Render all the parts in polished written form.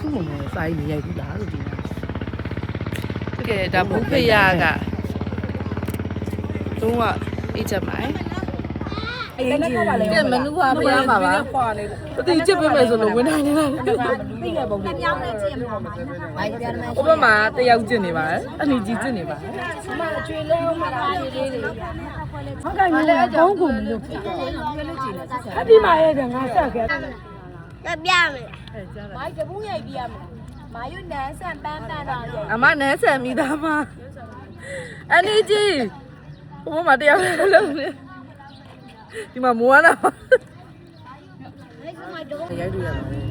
ခုမှမစာရေးနေရိုက်ဘူးလားလို့ဒီမှာ ကဲဒါဘူးဖေရကတော့အေးချက်မိုင်းကဲမနူပါဖျားပါပါအတိကျစ်ပေးမယ်ဆိုလို့ဝင်နိုင်နေလားသိရပုံနဲ့ပြောင်းနေကြည့်မှာဥပမာတယောက်ကျင့်နေပါအနီကြီးကျင့်နေပါအမအကျွေးလေးမှာအကျွေးလေးတွေဟုတ်ကဲ့မလဲအကြောင်းကိုမလုပ်ဘူးအဒီမှာရဲ့ငါဆက်ခဲ့ပြမယ်မိုင်းတပူးရိုက်ပြရမယ်မာယူနန်းဆန်ပန်းတော့ရိုက်အမနန်းဆန်မိသားမအနီကြီးဥပမာတယောက်လုံးနေဒီမှာမိုးရတာရိုက်တွေ့ရပါတယ်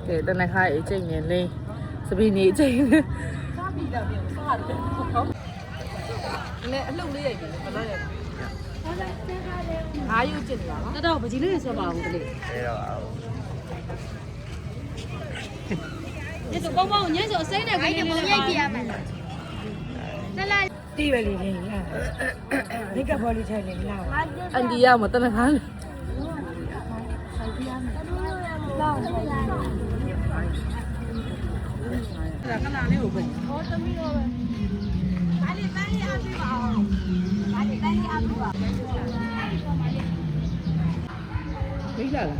ကဲတနခါအချိန်နဲ့လင်းစပီနေအချိန်နဲ့အလှုပ်လေးရိုက်ပြီဘယ်လိုလဲငါးယူကျင်နေတာနော်တော့ပကြီးလေးတွေဆက်ပါဦးကလေးအဲတော့အောင်ဒီဆိုပေါင်းညဆိုအစိမ့်နဲ့ကိုင်းနဲ့ပုံရိုက်ပြရမယ်လာလာတီးပဲလေးလေးလားမိကပ်ဘောလေးထိုင်နေလားအန်ဒီရမတနခါခဏလေးကိုပဲဟောသမီးတော့ပဲဘာလေးပန်းလေးအားပေးပါအောင်ဘာလေးပန်းလေးအားပေးပါမိလာလား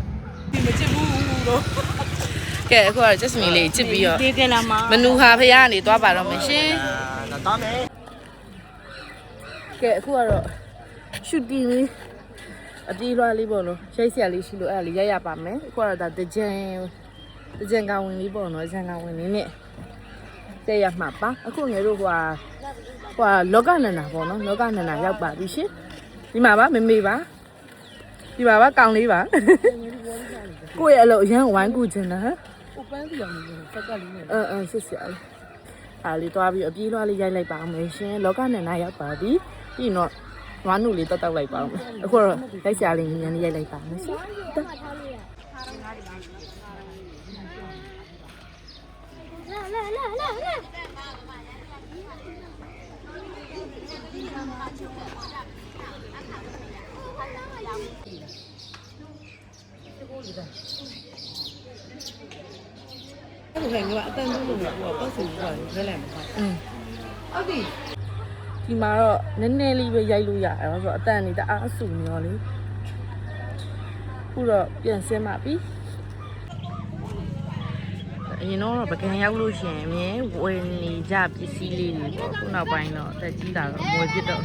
ဒီမချစ်ဘူးတော့ကဲအခုကတော့ just me လေးချစ်ပြီးတော့ဒီကလာမှာမနူဟာဖရားကနေသွားပါတော့မယ်ရှင်တော့မယ်ကဲအခုကတော့ shooting လေးအတီးလွှားလေးပေါ့နော်ရိုက်စရာလေးရှိလို့အဲ့ဒါလေးရိုက်ရပါမယ်အခုကတော့ဒါတကြံကောင်ဝင်လေးပေါ့နော်တကြံကောင်ဝင်လေးနဲ့တဲ့ရမှာပါအခုငယ်တို့ဟိုလောကနန္ဒာပေါ့နော်လောကနန္ဒာရောက်ပါပြီရှင်ဒီမှာပါမမေပါဒီမှာပါကောင်လေးပါကိုယ့်ရဲ့အလုပ်အရန်ဝိုင်းကူချင်တာဟမ်ဟိုပန်းစီအောင်နေစက်ကလေးနဲ့စစ်စရာလေးအားလေးသွားပြီးအပြေးလွှားလေးရိုက်လိုက်ပါအောင်မယ်ရှင်လောကနန္ဒာရောက်ပါပြီပြီးတော့ဝါနုလေးတောက်လိုက်ပါအောင်အခုတော့ရိုက်စရာလေးညံနေရိုက်လိုက်ပါမယ်ရှင်ဟုတ်ကဲ့ကအတန်တူလို့ပတ်စုံကလည်းလည်းမဟုတ်ဟုတ်ပြီဒီမှာတော့နည်းနည်းလေးပဲရိုက်လို့ရတယ်ဆိုတော့အတန်နေတအားအဆူနေရောလေခုတော့ပြန်ဆင်းပါပြီအရင်တော့ပကံရောက်လို့ရှင်အမြဲဝယ်နေကြပစ္စည်းလေးတွေပေါ့ခုနောက်ပိုင်းတော့အသက်ကြီးတာတော့ဝယ်ဖြစ်တော့